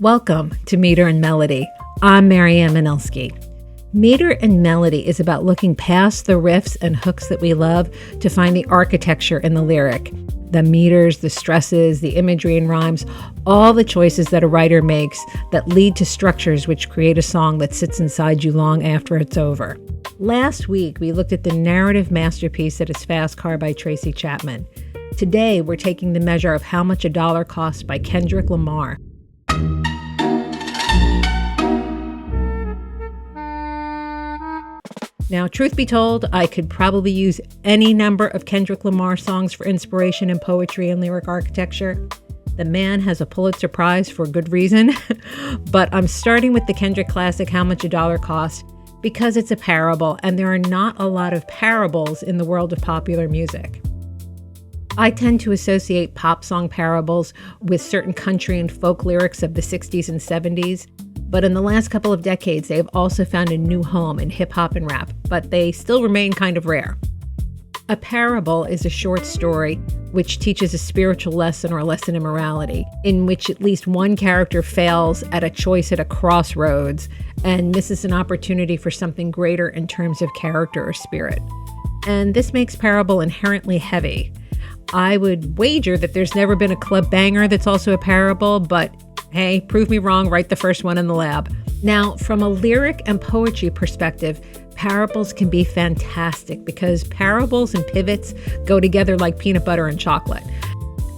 Welcome to Meter and Melody. I'm Maryann Manelski. Meter and Melody is about looking past the riffs and hooks that we love to find the architecture in the lyric. The meters, the stresses, the imagery and rhymes, all the choices that a writer makes that lead to structures which create a song that sits inside you long after it's over. Last week, we looked at the narrative masterpiece that is Fast Car by Tracy Chapman. Today, we're taking the measure of How Much a Dollar Costs by Kendrick Lamar. Now, truth be told, I could probably use any number of Kendrick Lamar songs for inspiration in poetry and lyric architecture. The man has a Pulitzer Prize for good reason, but I'm starting with the Kendrick classic, How Much a Dollar Costs, because it's a parable, and there are not a lot of parables in the world of popular music. I tend to associate pop song parables with certain country and folk lyrics of the 60s and 70s. But in the last couple of decades, they have also found a new home in hip hop and rap, but they still remain kind of rare. A parable is a short story which teaches a spiritual lesson or a lesson in morality, in which at least one character fails at a choice at a crossroads and misses an opportunity for something greater in terms of character or spirit. And this makes parable inherently heavy. I would wager that there's never been a club banger that's also a parable, but hey, prove me wrong, write the first one in the lab. Now, from a lyric and poetry perspective, parables can be fantastic because parables and pivots go together like peanut butter and chocolate.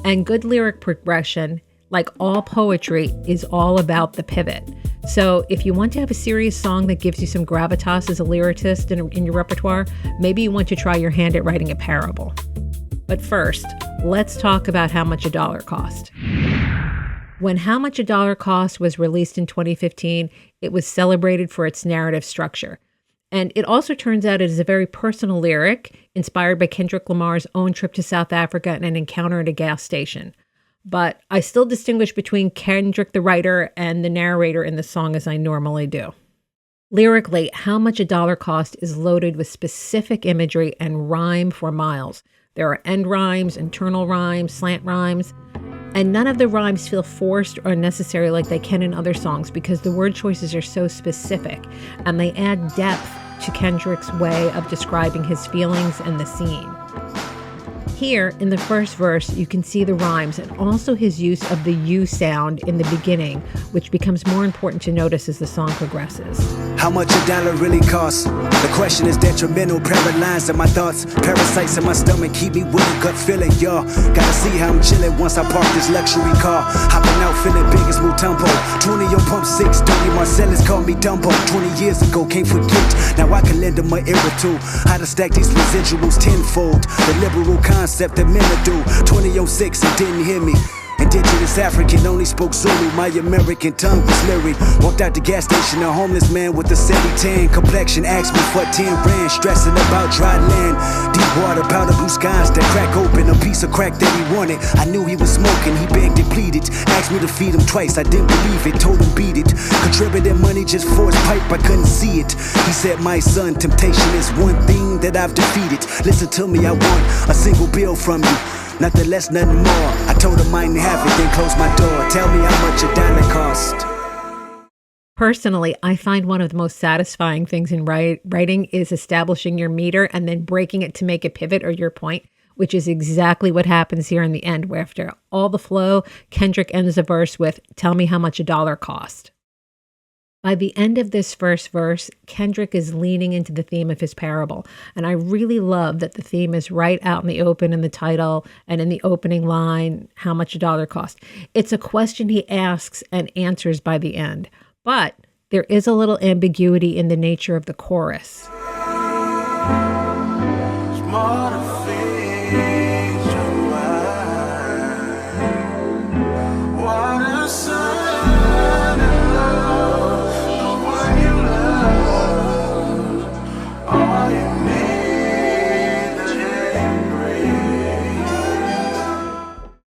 And good lyric progression, like all poetry, is all about the pivot. So if you want to have a serious song that gives you some gravitas as a lyricist in your repertoire, maybe you want to try your hand at writing a parable. But first, let's talk about How Much a Dollar Cost. When How Much a Dollar Cost was released in 2015, it was celebrated for its narrative structure. And it also turns out it is a very personal lyric, inspired by Kendrick Lamar's own trip to South Africa and an encounter at a gas station. But I still distinguish between Kendrick the writer and the narrator in the song as I normally do. Lyrically, How Much a Dollar Cost is loaded with specific imagery and rhyme for miles. There are end rhymes, internal rhymes, slant rhymes, and none of the rhymes feel forced or unnecessary like they can in other songs because the word choices are so specific and they add depth to Kendrick's way of describing his feelings and the scene. Here, in the first verse, you can see the rhymes and also his use of the U sound in the beginning, which becomes more important to notice as the song progresses. How much a dollar really costs? The question is detrimental, paralyzed in my thoughts. Parasites in my stomach keep me with a gut feeling, y'all. Gotta see how I'm chilling once I park this luxury car. Hopping out feeling big as Mutombo. 20 on pump 6, 30 Marcellus called me Dumbo. 20 years ago, can't forget. Now I can lend them my ear too. How to stack these residuals tenfold. The liberal concept that men do. 2006, it didn't hear me. Indigenous African, only spoke Zulu. My American tongue was lyric. Walked out the gas station, a homeless man with a 70-tan complexion. Asked me for 10 rand, stressing about dry land. Deep water, powder blue skies that crack open. A piece of crack that he wanted. I knew he was smoking, he begged and pleaded. Asked me to feed him twice, I didn't believe it. Told him beat it. Contributed money just for his pipe, I couldn't see it. He said, my son, temptation is one thing that I've defeated. Listen to me, I want a single bill from you. Nothing less, nothing more. I told him I didn't have it, then closed my door. Tell me how much a dollar cost. Personally, I find one of the most satisfying things in writing is establishing your meter and then breaking it to make a pivot or your point, which is exactly what happens here in the end, where after all the flow, Kendrick ends the verse with, tell me how much a dollar cost. By the end of this first verse, Kendrick is leaning into the theme of his parable. And I really love that the theme is right out in the open in the title and in the opening line, how much a dollar cost. It's a question he asks and answers by the end. But there is a little ambiguity in the nature of the chorus.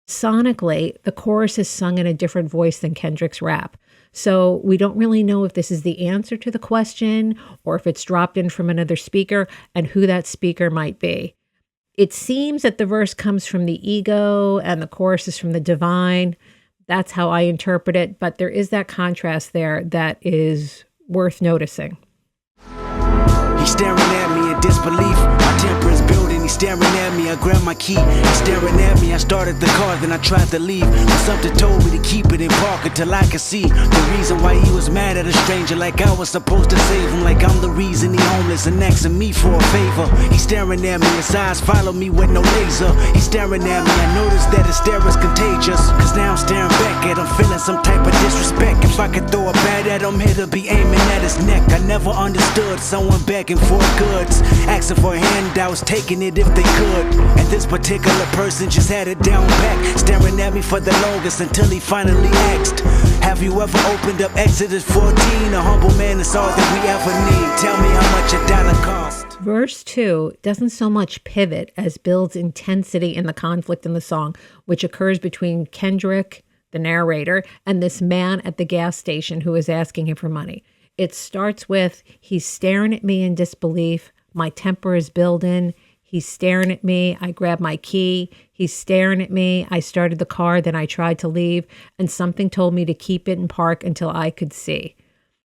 Sonically, the chorus is sung in a different voice than Kendrick's rap. So we don't really know if this is the answer to the question or if it's dropped in from another speaker and who that speaker might be. It seems that the verse comes from the ego and the chorus is from the divine, That's how I interpret it, but there is that contrast there that is worth noticing. He's staring at me in disbelief. My temper is building. He's staring at me. I grab my key. He's staring at me. I started the car, then I tried to leave. But something told me to keep it in park until I could see the reason why he was mad at a stranger. Like I was supposed to save him. Like I'm the reason he homeless and asking me for a favor. He's staring at me. His eyes follow me with no laser. He's staring at me. I noticed that his stare is contagious. Cause now I'm staring back at him, feeling some type of disrespect. If I could throw a bat at him, he'd be aiming at his neck. I never understood someone begging for goods, asking for handouts, taking it if they could. And this particular person just had it down back, staring at me for the longest until he finally asked, have you ever opened up Exodus 14? A humble man is all that we ever need. Tell me how much a dollar cost. Verse 2 doesn't so much pivot as builds intensity in the conflict in the song, which occurs between Kendrick, the narrator, and this man at the gas station who is asking him for money. It starts with, he's staring at me in disbelief. My temper is building. He's staring at me. I grab my key. He's staring at me. I started the car, then I tried to leave, and something told me to keep it in park until I could see.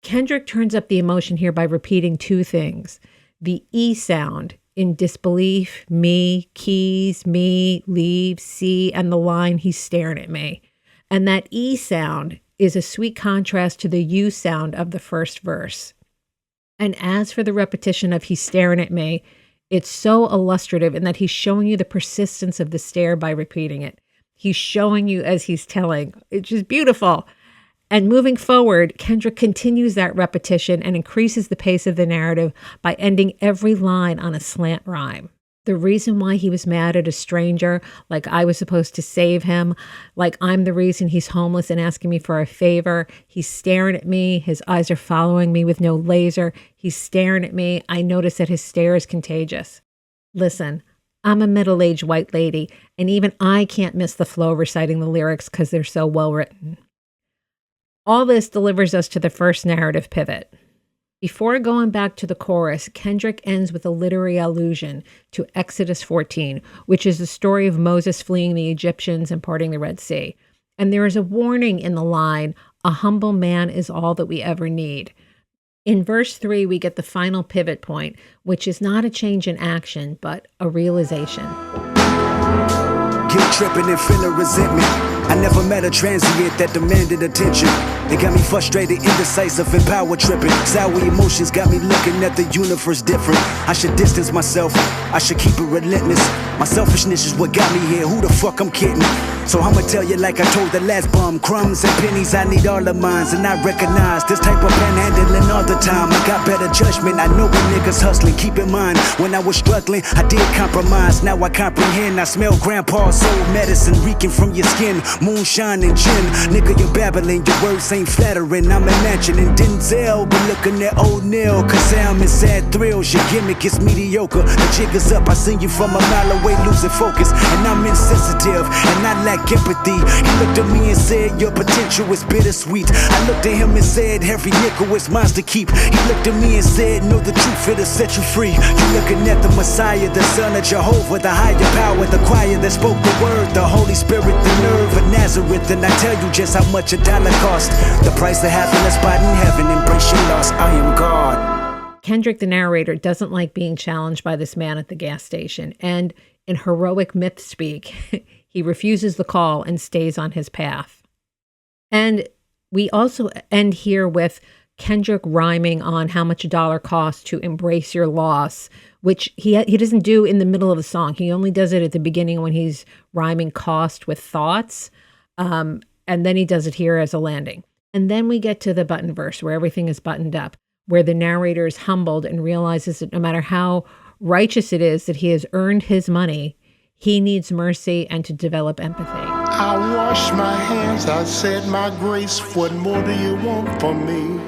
Kendrick turns up the emotion here by repeating two things. The E sound in disbelief, me, keys, me, leave, see, and the line, he's staring at me. And that E sound is a sweet contrast to the U sound of the first verse. And as for the repetition of he's staring at me, it's so illustrative in that he's showing you the persistence of the stare by repeating it. He's showing you as he's telling. It's just beautiful. And moving forward, Kendrick continues that repetition and increases the pace of the narrative by ending every line on a slant rhyme. The reason why he was mad at a stranger, like I was supposed to save him, like I'm the reason he's homeless and asking me for a favor. He's staring at me. His eyes are following me with no laser. He's staring at me. I notice that his stare is contagious. Listen, I'm a middle-aged white lady, and even I can't miss the flow reciting the lyrics because they're so well written. All this delivers us to the first narrative pivot. Before going back to the chorus, Kendrick ends with a literary allusion to Exodus 14, which is the story of Moses fleeing the Egyptians and parting the Red Sea. And there is a warning in the line, a humble man is all that we ever need. In verse 3, we get the final pivot point, which is not a change in action, but a realization. Guilt tripping and feeling resentment. I never met a transient that demanded attention. They got me frustrated, indecisive, and power tripping. Sour emotions got me looking at the universe different. I should distance myself, I should keep it relentless. My selfishness is what got me here, who the fuck I'm kidding? So I'ma tell you like I told the last bum, crumbs and pennies, I need all of mine. And I recognize this type of panhandling all the time. I got better judgment, I know when niggas hustling. Keep in mind, when I was struggling, I did compromise. Now I comprehend, I smell grandpa's soul medicine reeking from your skin. Moonshine and gin, nigga you're babbling, your words ain't flattering. I'm imagining Denzel, but looking at old Neil. Cause I'm in sad thrills, your gimmick is mediocre. The jig is up, I seen you from a mile away losing focus. And I'm insensitive, and I lack empathy. He looked at me and said, your potential is bittersweet. I looked at him and said, every nickel is mine to keep. He looked at me and said, know the truth, it'll set you free. You looking at the Messiah, the Son of Jehovah, the higher power, the choir that spoke the word, the Holy Spirit, the nerve of Nazareth. And I tell you just how much a dollar cost. The price of having a spot in heaven, embrace your loss, I am God. Kendrick, the narrator, doesn't like being challenged by this man at the gas station. And in heroic myth speak, he refuses the call and stays on his path. And we also end here with Kendrick rhyming on how much a dollar costs to embrace your loss, which he doesn't do in the middle of the song. He only does it at the beginning when he's rhyming cost with thoughts. And then he does it here as a landing. And then we get to the button verse where everything is buttoned up, where the narrator is humbled and realizes that no matter how righteous it is that he has earned his money, he needs mercy and to develop empathy. I washed my hands, I said my grace. What more do you want from me?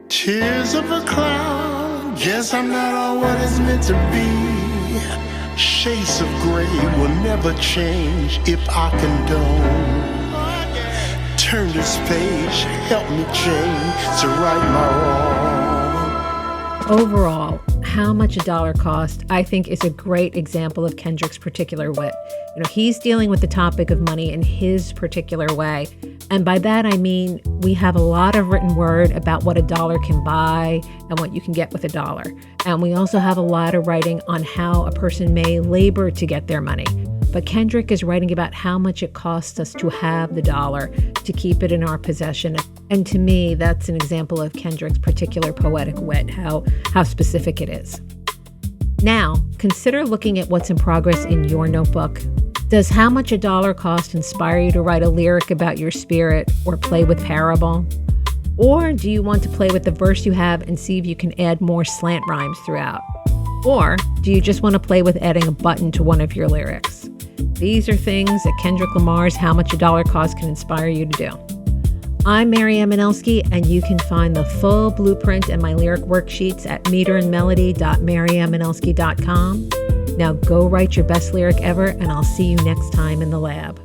Tears of a cloud, guess I'm not all what it's meant to be. Shades of gray will never change if I condone. Turn this page, help me change to right my wrong. Overall, How Much a Dollar Cost, I think, is a great example of Kendrick's particular wit. He's dealing with the topic of money in his particular way. And by that, I mean, we have a lot of written word about what a dollar can buy and what you can get with a dollar. And we also have a lot of writing on how a person may labor to get their money. But Kendrick is writing about how much it costs us to have the dollar, to keep it in our possession. And to me, that's an example of Kendrick's particular poetic wit, how specific it is. Now, consider looking at what's in progress in your notebook. Does How Much a Dollar Cost inspire you to write a lyric about your spirit or play with parable? Or do you want to play with the verse you have and see if you can add more slant rhymes throughout? Or do you just want to play with adding a button to one of your lyrics? These are things that Kendrick Lamar's How Much a Dollar Cost can inspire you to do. I'm Maryann Manelski, and you can find the full blueprint and my lyric worksheets at meterandmelody.maryannmanelski.com. Now go write your best lyric ever, and I'll see you next time in the lab.